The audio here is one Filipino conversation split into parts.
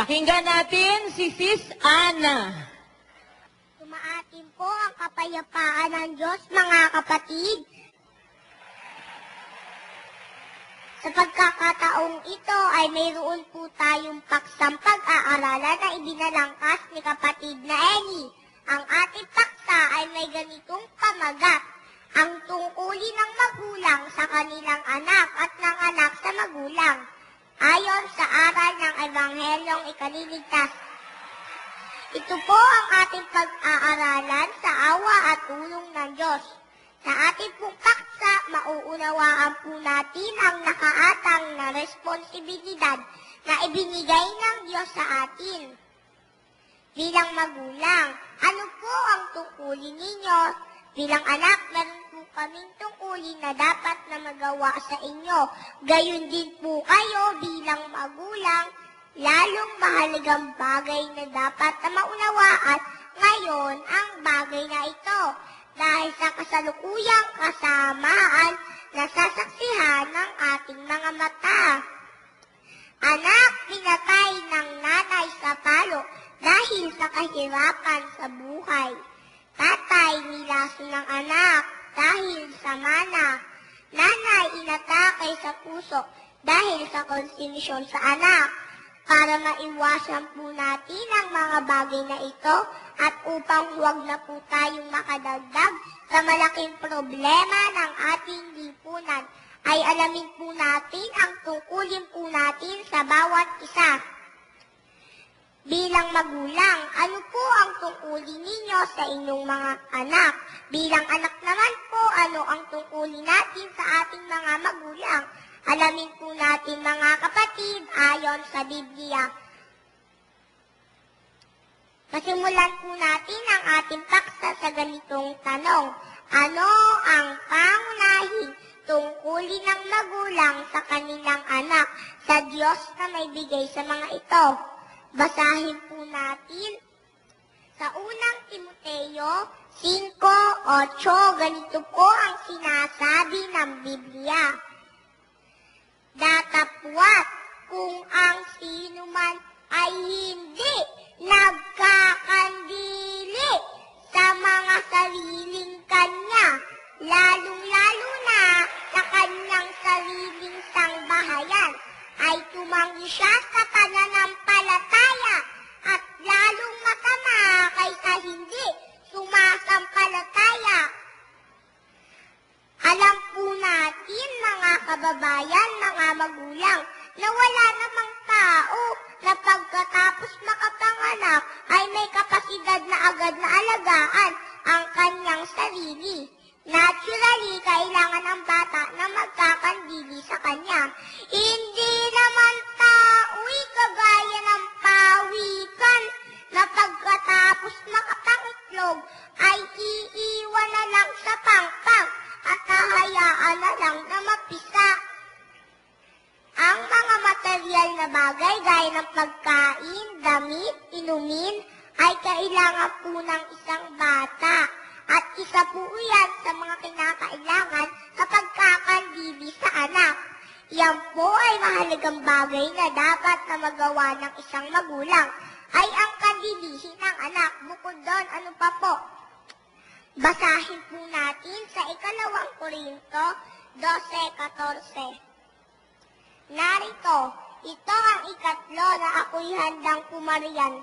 Pakinggan natin si Sis Ana. Sumaatin po ang kapayapaan ng Diyos, mga kapatid. Sa pagkakataong ito ay mayroon po tayong paksang pag-aaralan na ibinalangkas ni kapatid na Eni. Ang ating paksa ay may ganitong pamagat: ang tungkulin ng magulang sa kanilang anak at ng anak sa magulang, ayon sa aral ng Ebanghelyong Ikaliligtas. Ito po ang ating pag-aaralan sa awa at tulong ng Diyos. Sa ating pong paksa, mauunawaan po natin ang nakaatang na responsibilidad na ibinigay ng Diyos sa atin. Bilang magulang, ano po ang tungkulin ninyo? Bilang anak, meron po kaming tungkulin na dapat na magawa sa inyo. Gayon din po kayo bilang magulang, lalong mahalagang bagay na dapat na maunawaan ngayon ang bagay na ito. Dahil sa kasalukuyang kasamaan na sasaksihan ng ating mga mata. Anak, pinatay ng nanay sa palo dahil sa kahirapan sa buhay. Tatay, nilaso ng anak dahil sa mana. Nanay, inatake sa puso dahil sa konsumisyon sa anak. Para maiwasan po natin ang mga bagay na ito at upang huwag na po tayong makadagdag sa malaking problema ng ating lipunan, ay alamin po natin ang tungkulin po natin sa bawat isa. Bilang magulang, ano po ang tungkulin ninyo sa inyong mga anak? Bilang anak naman po, ano ang tungkulin natin sa ating mga magulang? Alamin po natin, mga kapatid, ayon sa Biblia. Masimulan po natin ang ating paksa sa ganitong tanong. Ano ang pangunahing tungkulin ng magulang sa kanilang anak sa Diyos na may bigay sa mga ito? Basahin po natin sa unang Timoteo 5:8. Ganito po ang sinasabi ng Biblia. Datapwat kung ang sinuman ay hindi nagkakandili sa mga sariling kanya, lalong-lalo na sa kanyang sariling sangbahayan, ay tumanggi siya sa pananampalataya at lalong masama kaysa hindi sumasampalataya. Alam po natin, mga kababayan, mga magulang, na wala namang tao na pagkatapos makapanganak ay may kapasidad na agad na alagaan ang kanyang sarili. Naturally, kailangan ng bata na magkakandili sa kanya. Hindi naman tao'y kagaya ng pawikan na pagkatapos makapangitlog ay iiwan na lang sa pangpang at hahayaan na lang na mapisa. Ang mga material na bagay gaya ng pagkain, damit, inumin ay kailangan po ng isang bata. At isa po yan sa mga kinakailangan sa pagkakandili sa anak. Yan po ay mahalagang bagay na dapat na magawa ng isang magulang ay ang kandilihin ng anak. Bukod doon, ano pa po? Basahin po natin sa 2 Korinto 12:14. Narito, ito ang ikatlo na ako'y handang pumarian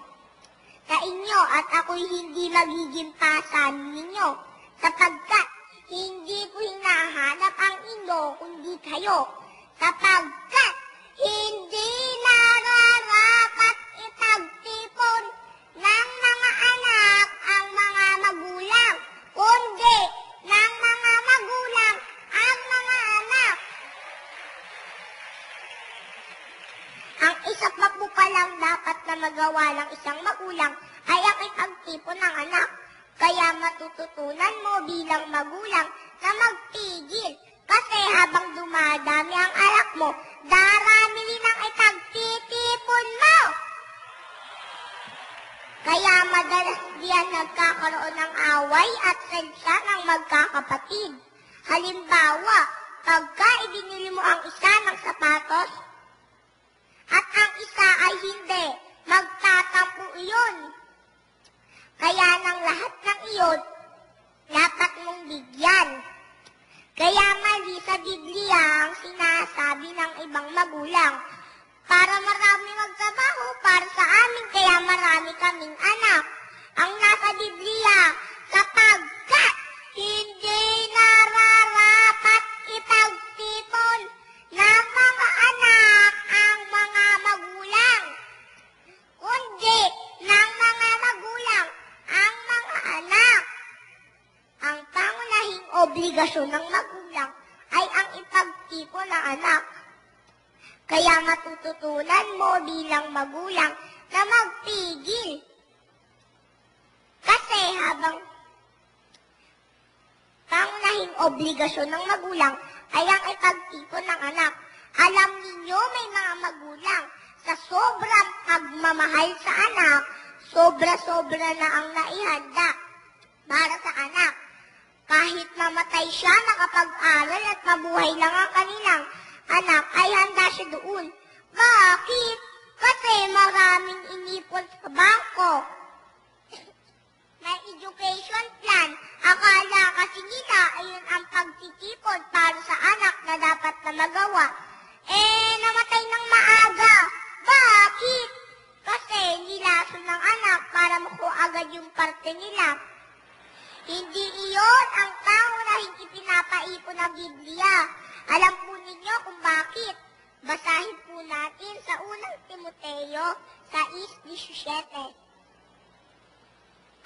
sa inyo at ako'y hindi magiging pasan ninyo, sapagkat hindi ko hinahanap ang inyo kundi kayo, sapagkat hindi nararapat ipagtipon ng mga anak ang mga magulang, kundi ng mga magulang ang mga anak. Ang isa pa po palang dapat na magawa ng isang magulang ay ang ipagtipon ng anak. Kaya matututunan mo bilang magulang na magpigil. Kasi habang dumadami ang anak mo, darami rin ang ipagtitipon mo. Kaya madalas diyan nagkakaroon ng away at sensya ng magkakapatid. Halimbawa, pagka ibinili mo ang isa ng sapatos, at ang isa ay hindi, obligasyon ng magulang ay ang ipagtipon ng anak. Kaya matututunan mo bilang magulang na magpigil. Kasi habang pangunahing obligasyon ng magulang ay ang ipagtipon ng anak. Alam ninyo may mga magulang sa sobrang pagmamahal sa anak, sobra-sobra na ang naihanda para sa anak. Kahit mamatay siya, nakapag-aral at mabuhay lang ang kanilang anak, ay handa siya doon. Bakit? Kasi maraming inipon sa bangko. May education plan. Akala kasi nila ayun ang pagtitipon para sa anak na dapat na magawa. Namatay ng maaga. Bakit? Kasi nilason ng anak para makuha agad yung parte nila. Hindi iyon ang pangunahing ipinapaipon ng Biblia. Alam po ninyo kung bakit. Basahin po natin sa unang Timoteo 6:17.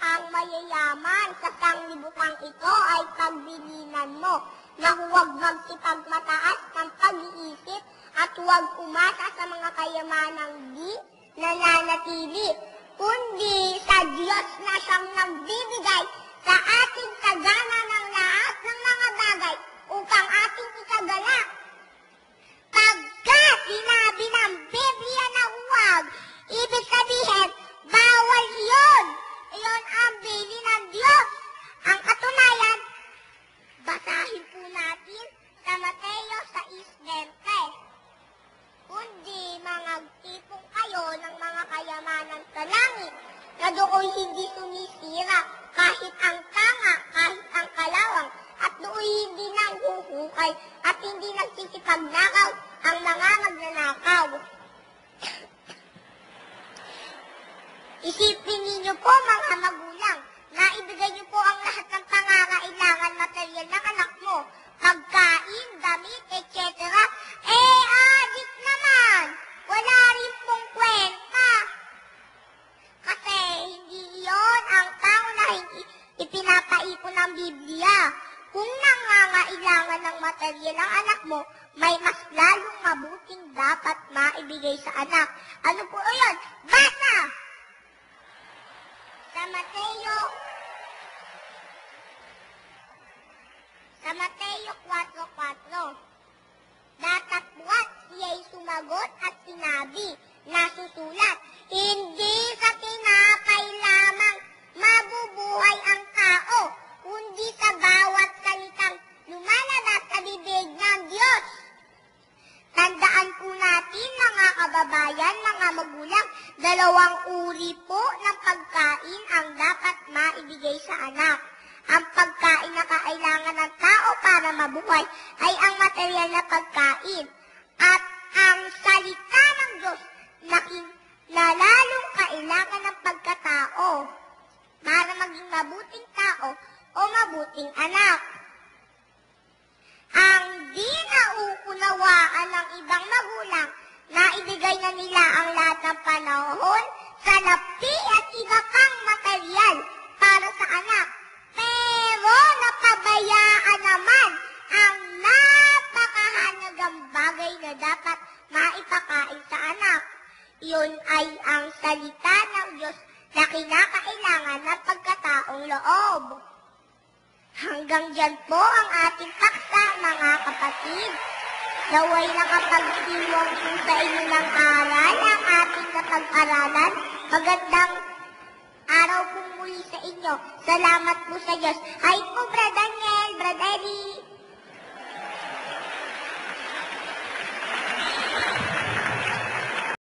Ang mayayaman sa sanglibutang ito ay pagbilinan mo na huwag magsipagmataas ng pag-iisip at huwag umasa sa mga kayamanang di nananatili, kundi sa Diyos na siyang nagbibigay sa ating sagana ng lahat ng mga bagay upang ating ikagalak. Pagka sinabi ng Biblia na huwag, ibig sabihin, bawal yun. Iyon ang bili ng Diyos. Ang katunayan, basahin po natin sa Mateo 6:20. Kundi mangagtipon kayo ng mga kayamanan sa langit, na doon hindi sumisira kahit ang tanga, kahit ang kalawang, at doon hindi nanghuhukay at hindi nagsisipagnakaw ang mga magnanakaw. Isipin ninyo po mga magulang, na ibigay niyo po ang lahat ng pangangailangan material ng anak mo, pagkain, damit, etc. Adik naman! Wala rin pong kwenta. Kasi hindi iyon ang pangunahing ipinapaipon ng Biblia. Kung nangangailangan ng material ng anak mo, may mas lalong mabuting dapat maibigay sa anak. Ano po yun? Basa! Sa Mateo 4:4. Datapwat siya'y sumagot at sinabi, nasusulat, hindi sa tinapay lamang mabubuhay ang tao, kundi sa bawat salitang lumalabas sa bibig ng Diyos. Tandaan po natin mga kababayan, mga magulang, dalawang uri po ng pagkain ang dapat maibigay sa anak. Ang pagkain na kailangan ng tao para mabuhay ay ang material na pagkain. At ang salita ng Diyos na lalong kailangan ng pagkatao para maging mabuting tao o mabuting anak. Ang di nauunawaan ng ibang magulang na ibigay na nila ang lahat ng panahon, salapi at iba pang material para sa anak. Pero napabayaan naman ang napakahalagang bagay na dapat maipakain sa anak. Iyon ay ang salita ng Diyos na kinakailangan ng pagkataong loob. Hanggang dyan po ang ating paksa, mga kapatid. Naway nakapagsilong po sa inyo ng aral ang ating napag-aralan. Magandang araw po muli sa inyo. Salamat po sa Diyos.